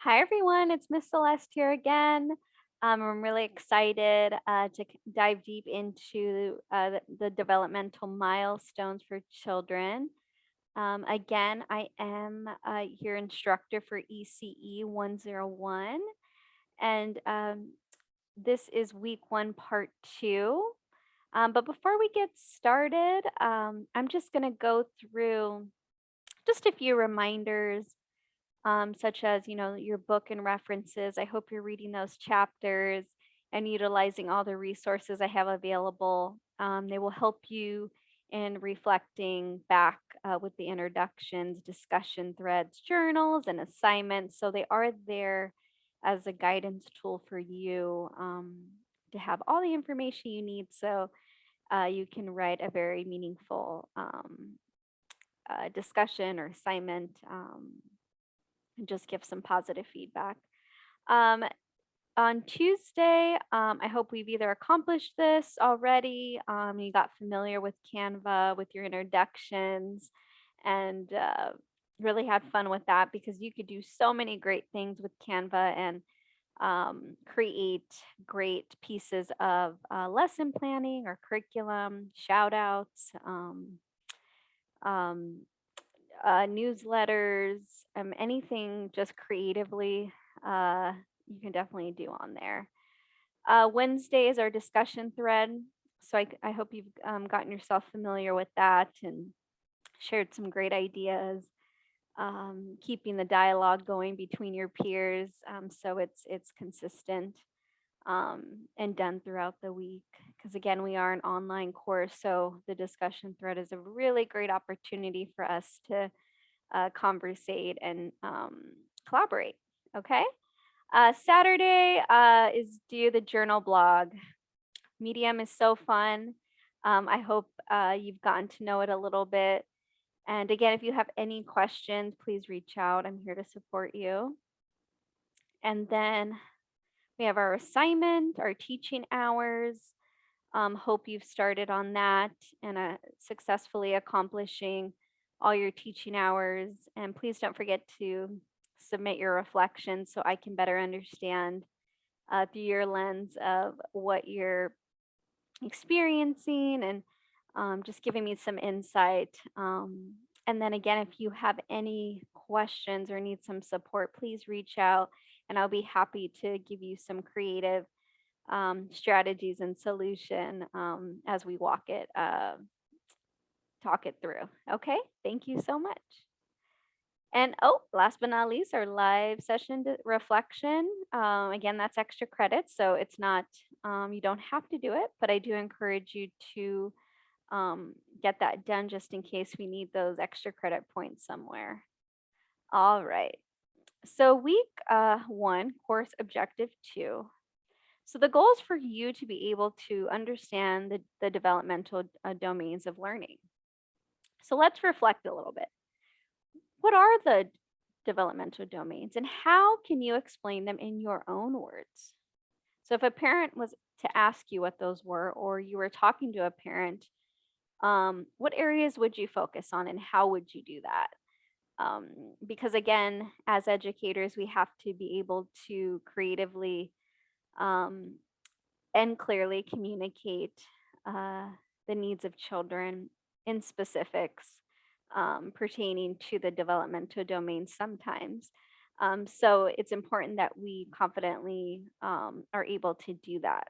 Hi, everyone. It's Miss Celeste here again. I'm really excited to dive deep into the developmental milestones for children. Again, I am your instructor for ECE 101, and this is week one, part two. But before we get started, I'm just going to go through just a few reminders such as your book and references. I hope you're reading those chapters and utilizing all the resources I have available. They will help you in reflecting back with the introductions, discussion threads, journals, and assignments. So they are there as a guidance tool for you to have all the information you need so you can write a very meaningful discussion or assignment. And just give some positive feedback. Um, on Tuesday, I hope we've either accomplished this already, you got familiar with Canva with your introductions, and really had fun with that because you could do so many great things with Canva and create great pieces of lesson planning or curriculum, shout outs. Um, Newsletters, anything just creatively, you can definitely do on there. Wednesday is our discussion thread. So I hope you've gotten yourself familiar with that and shared some great ideas, keeping the dialogue going between your peers so it's consistent and done throughout the week. Because again, we are an online course, so the discussion thread is a really great opportunity for us to conversate and collaborate. Okay. Saturday is do the journal blog. Medium is so fun. I hope you've gotten to know it a little bit. And again, if you have any questions, please reach out. I'm here to support you. And then we have our assignment, our teaching hours. Hope you've started on that and successfully accomplishing all your teaching hours. And please don't forget to submit your reflections so I can better understand through your lens of what you're experiencing and just giving me some insight. And then again, if you have any questions or need some support, please reach out and I'll be happy to give you some creative strategies and solution as we talk it through. Okay, thank you so much. And oh, last but not least, our live session reflection. Again, that's extra credits, so it's not you don't have to do it, but I do encourage you to get that done just in case we need those extra credit points somewhere. All right. So week one, course objective two. So the goal is for you to be able to understand the developmental domains of learning. So let's reflect a little bit. What are the developmental domains and how can you explain them in your own words? So if a parent was to ask you what those were, or you were talking to a parent, what areas would you focus on and how would you do that? Because again, as educators, we have to be able to creatively um, and clearly communicate uh, the needs of children in specifics pertaining to the developmental domain sometimes. So it's important that we confidently are able to do that.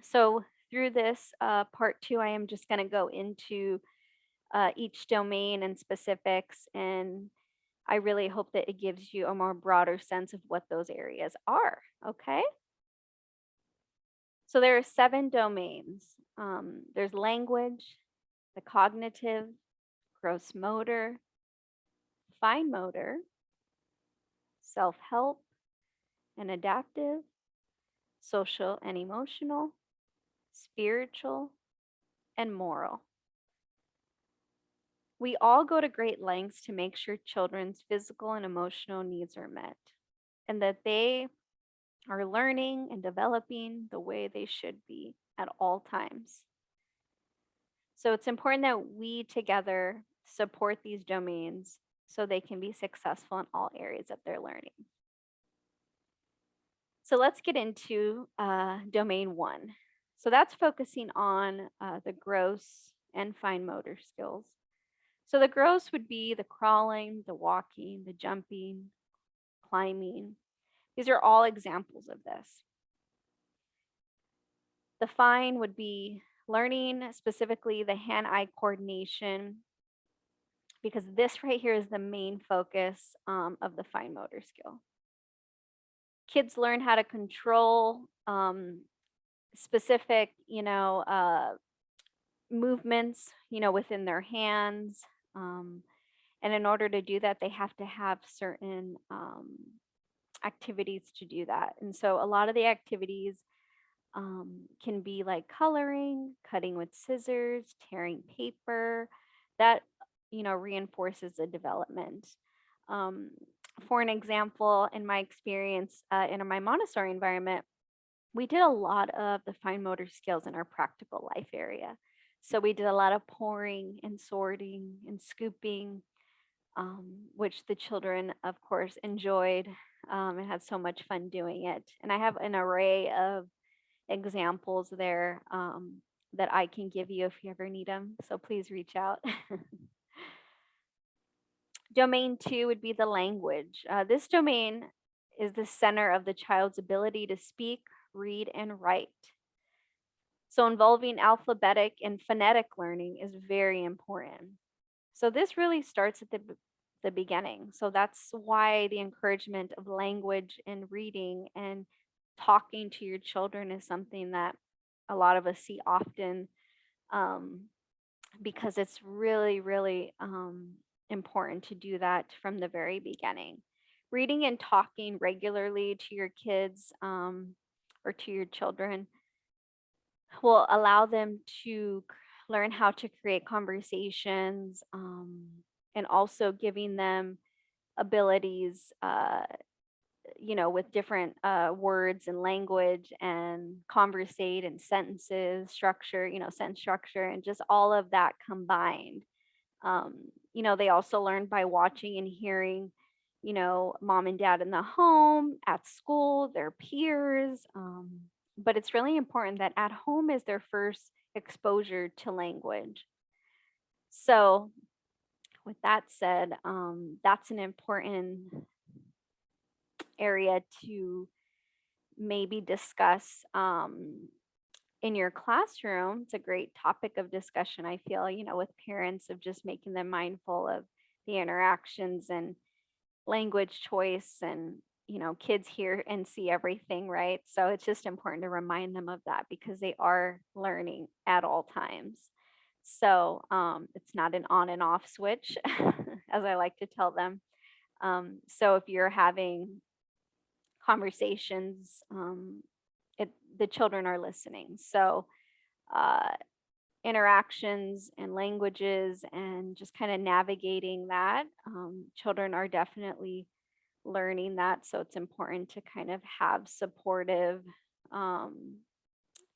So through this part two, I am just going to go into each domain and specifics, and I really hope that it gives you a more broader sense of what those areas are. Okay. So there are 7 domains. There's language, the cognitive, gross motor, fine motor, self-help and adaptive, social and emotional, spiritual, and moral. We all go to great lengths to make sure children's physical and emotional needs are met and that they are learning and developing the way they should be at all times. So it's important that we together support these domains so they can be successful in all areas of their learning. So let's get into domain one. So that's focusing on the gross and fine motor skills. So the gross would be the crawling, the walking, the jumping, climbing. These are all examples of this. The fine would be learning specifically the hand-eye coordination, because this right here is the main focus of the fine motor skill. Kids learn how to control specific, movements, within their hands. And in order to do that, they have to have certain activities to do that. And so a lot of the activities can be like coloring, cutting with scissors, tearing paper. That, reinforces the development. Um, for an example, in my experience in my Montessori environment, we did a lot of the fine motor skills in our practical life area. So we did a lot of pouring and sorting and scooping, which the children, of course, enjoyed and had so much fun doing it. And I have an array of examples there that I can give you if you ever need them. So please reach out. Domain two would be the language. This domain is the center of the child's ability to speak, read, and write. So involving alphabetic and phonetic learning is very important. So this really starts at the beginning. So that's why the encouragement of language and reading and talking to your children is something that a lot of us see often, um, because it's really, really important to do that from the very beginning. Reading and talking regularly to your kids or to your children will allow them to learn how to create conversations, and also giving them abilities, with different words and language and conversate and sentences, structure, sentence structure, and just all of that combined. They also learn by watching and hearing, mom and dad in the home, at school, their peers. But it's really important that at home is their first exposure to language. So, with that said, that's an important area to maybe discuss in your classroom. It's a great topic of discussion, I feel, with parents, of just making them mindful of the interactions and language choice. And, kids hear and see everything, right? So it's just important to remind them of that because they are learning at all times. So it's not an on and off switch, as I like to tell them. So if you're having conversations, the children are listening. So uh, interactions and languages and just kind of navigating that, children are definitely learning that. So it's important to kind of have supportive um,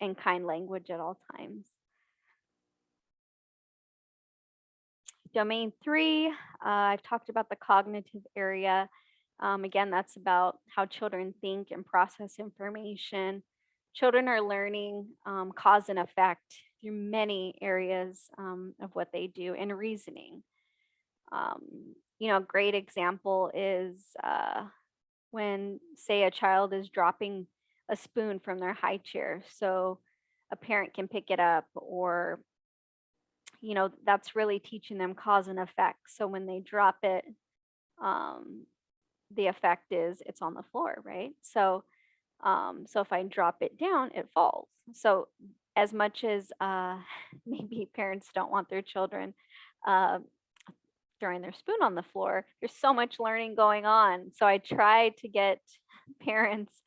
and kind language at all times. Domain three, I've talked about the cognitive area. Again, that's about how children think and process information. Children are learning cause and effect through many areas of what they do, and reasoning. A great example is when, say, a child is dropping a spoon from their high chair. So a parent can pick it up, or that's really teaching them cause and effect. So when they drop it, um, the effect is it's on the floor, right? So if I drop it down, it falls. So as much as maybe parents don't want their children uh, throwing their spoon on the floor, there's so much learning going on. So I try to get parents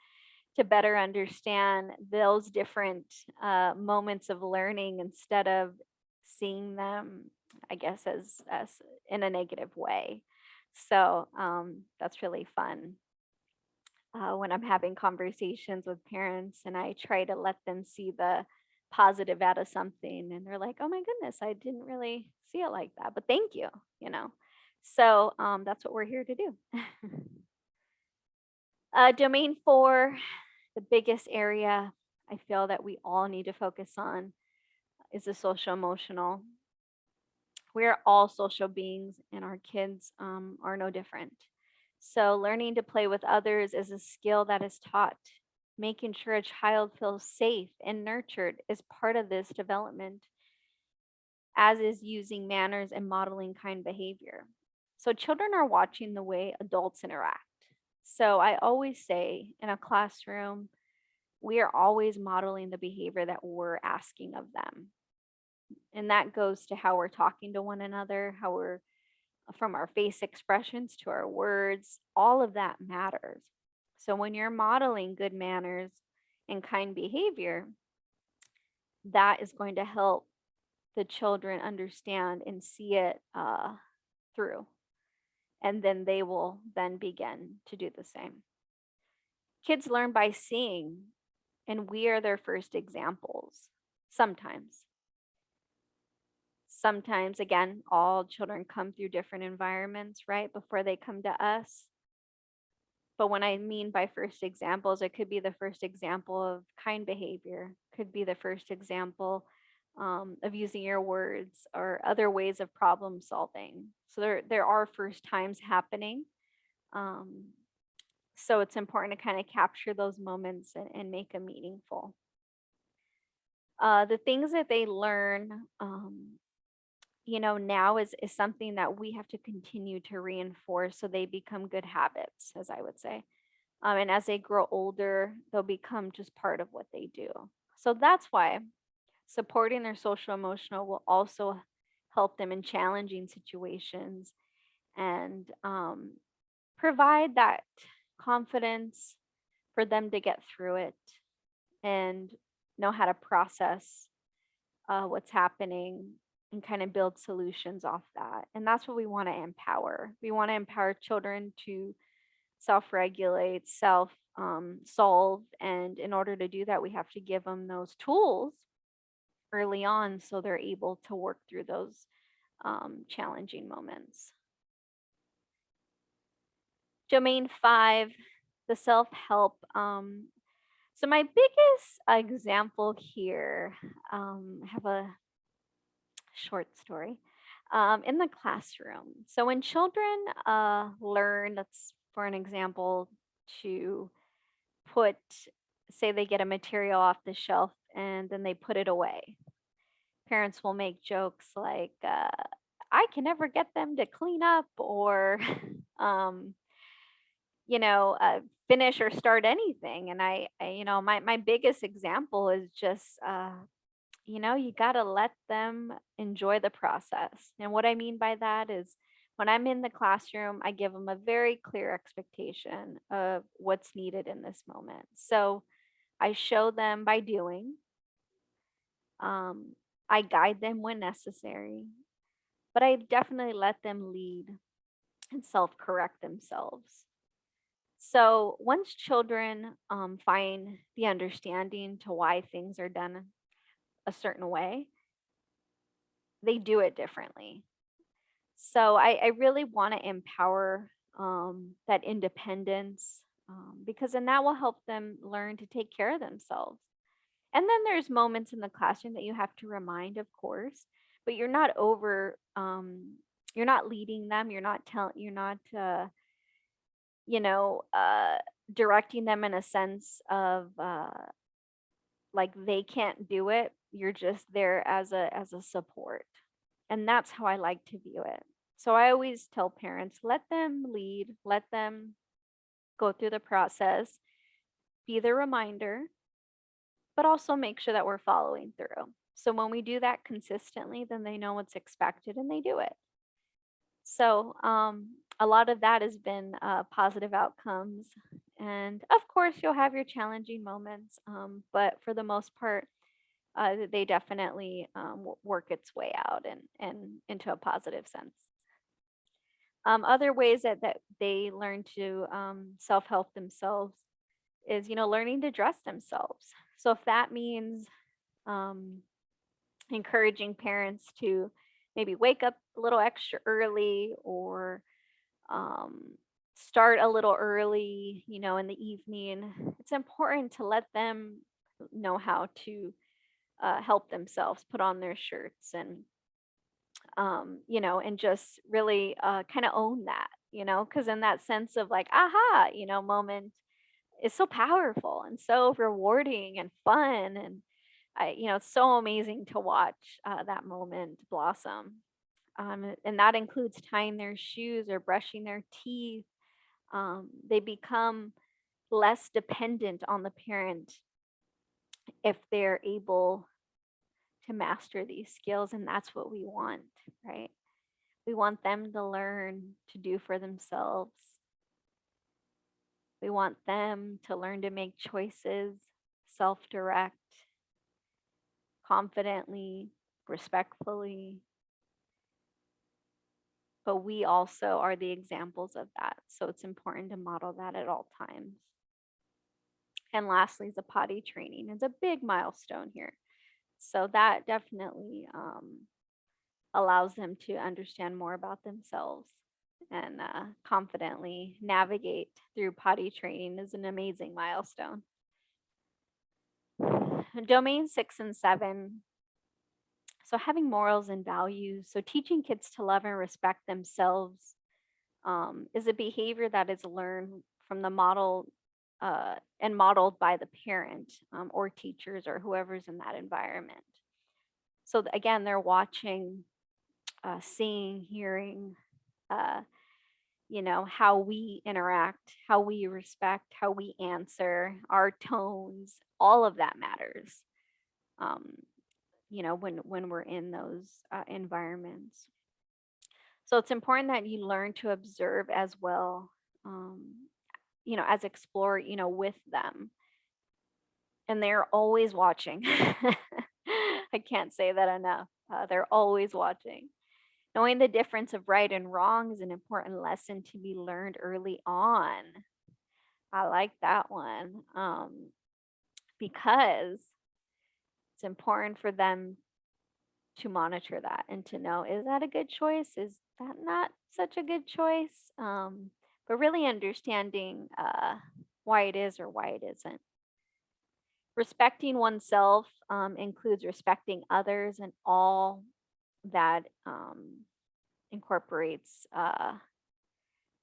to better understand those different moments of learning instead of seeing them, I guess, as in a negative way. So that's really fun when I'm having conversations with parents and I try to let them see the positive out of something, and they're like, "Oh my goodness, I didn't really see it like that, but thank you," you know. So that's what we're here to do. Domain four the biggest area I feel that we all need to focus on is the social emotional. We're all social beings, and our kids are no different. So, learning to play with others is a skill that is taught. Making sure a child feels safe and nurtured is part of this development, as is using manners and modeling kind behavior. So, children are watching the way adults interact. So, I always say in a classroom, we are always modeling the behavior that we're asking of them. And that goes to how we're talking to one another, how we're from our face expressions to our words, all of that matters. So when you're modeling good manners and kind behavior, that is going to help the children understand and see it through. And then they will then begin to do the same. Kids learn by seeing, and we are their first examples sometimes. Sometimes, again, all children come through different environments, right, before they come to us. But when I mean by first examples, it could be the first example of kind behavior, could be the first example of using your words or other ways of problem solving. So there are first times happening. Um, so it's important to kind of capture those moments and make them meaningful. The things that they learn, now is something that we have to continue to reinforce so they become good habits, as I would say. And as they grow older, they'll become just part of what they do. So that's why supporting their social emotional will also help them in challenging situations and provide that confidence for them to get through it and know how to process what's happening and kind of build solutions off that. And that's what we want to empower. We want to empower children to self regulate, self solve. And in order to do that, we have to give them those tools early on so they're able to work through those challenging moments. Domain 5, the self help. So, my biggest example here, I have a short story in the classroom. So, when children learn, that's for an example, to put, say, they get a material off the shelf and then they put it away. Parents will make jokes like, I can never get them to clean up or, um, finish or start anything. And my biggest example is just, you got to let them enjoy the process. And what I mean by that is when I'm in the classroom, I give them a very clear expectation of what's needed in this moment. So I show them by doing, um, I guide them when necessary, but I definitely let them lead and self correct themselves. So once children find the understanding to why things are done a certain way, they do it differently. So I really want to empower that independence because then that will help them learn to take care of themselves. And then there's moments in the classroom that you have to remind, of course, but you're not leading them. You're not, you know, uh, directing them in a sense of like they can't do it. You're just there as a support. And that's how I like to view it. So I always tell parents, let them lead, let them go through the process, be the reminder, but also make sure that we're following through. So when we do that consistently, then they know what's expected and they do it. So a lot of that has been positive outcomes. And of course, you'll have your challenging moments, but for the most part, they definitely work its way out and into a positive sense. Other ways that they learn to self-help themselves is, learning to dress themselves. So if that means um, encouraging parents to maybe wake up a little extra early or um, start a little early, in the evening. It's important to let them know how to help themselves, put on their shirts and just really kind of own that, because in that sense of like, aha, moment is so powerful and so rewarding and fun. And it's so amazing to watch that moment blossom. And that includes tying their shoes or brushing their teeth. They become less dependent on the parent if they're able to master these skills. And that's what we want, right? We want them to learn to do for themselves. We want them to learn to make choices, self direct, confidently, respectfully. But we also are the examples of that. So it's important to model that at all times. And lastly, the potty training is a big milestone here. So that definitely allows them to understand more about themselves and confidently navigate through potty training is an amazing milestone. Domain 6 and 7. So having morals and values. So teaching kids to love and respect themselves is a behavior that is learned from the model and modeled by the parent or teachers or whoever's in that environment. So again, they're watching, seeing, hearing, uh, how we interact, how we respect, how we answer, our tones, all of that matters. Um, when we're in those environments. So it's important that you learn to observe as well, um, as explore, with them. And they're always watching. I can't say that enough. They're always watching. Knowing the difference of right and wrong is an important lesson to be learned early on. I like that one because it's important for them to monitor that and to know, is that a good choice? Is that not such a good choice? But really understanding why it is or why it isn't. Respecting oneself includes respecting others and all that incorporates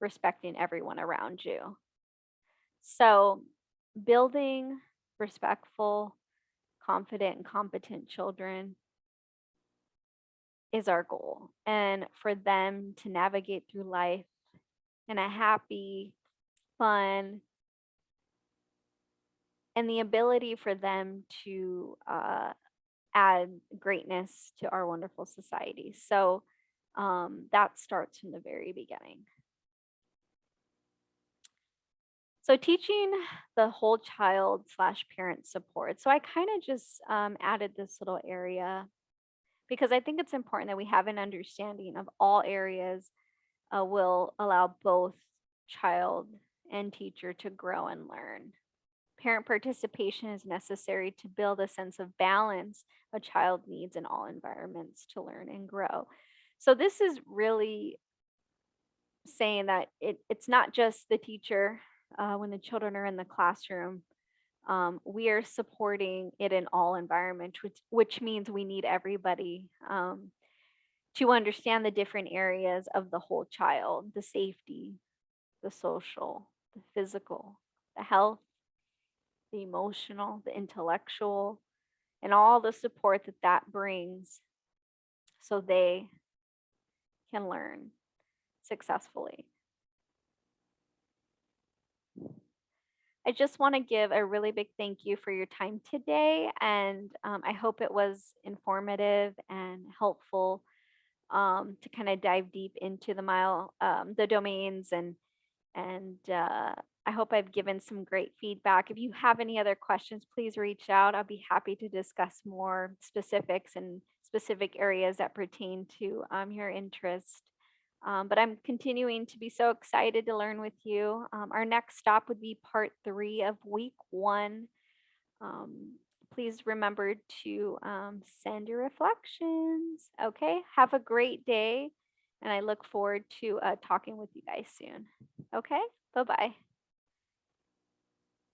respecting everyone around you. So, building respectful, confident, and competent children is our goal. And for them to navigate through life in a happy, fun, and the ability for them to add greatness to our wonderful society. So that starts from the very beginning. So teaching the whole child slash parent support. So I kind of just added this little area because I think it's important that we have an understanding of all areas will allow both child and teacher to grow and learn. Parent participation is necessary to build a sense of balance a child needs in all environments to learn and grow. So this is really saying that it's not just the teacher when the children are in the classroom. We are supporting it in all environments, which means we need everybody to understand the different areas of the whole child, the safety, the social, the physical, the health, the emotional, the intellectual, and all the support that that brings so they can learn successfully. I just want to give a really big thank you for your time today, and I hope it was informative and helpful to kind of dive deep into the domains and I hope I've given some great feedback. If you have any other questions, please reach out. I'll be happy to discuss more specifics and specific areas that pertain to your interest. But I'm continuing to be so excited to learn with you. Our next stop would be part 3 of week 1. Um, Please remember to send your reflections. Okay, have a great day And I look forward to talking with you guys soon. Okay, bye bye.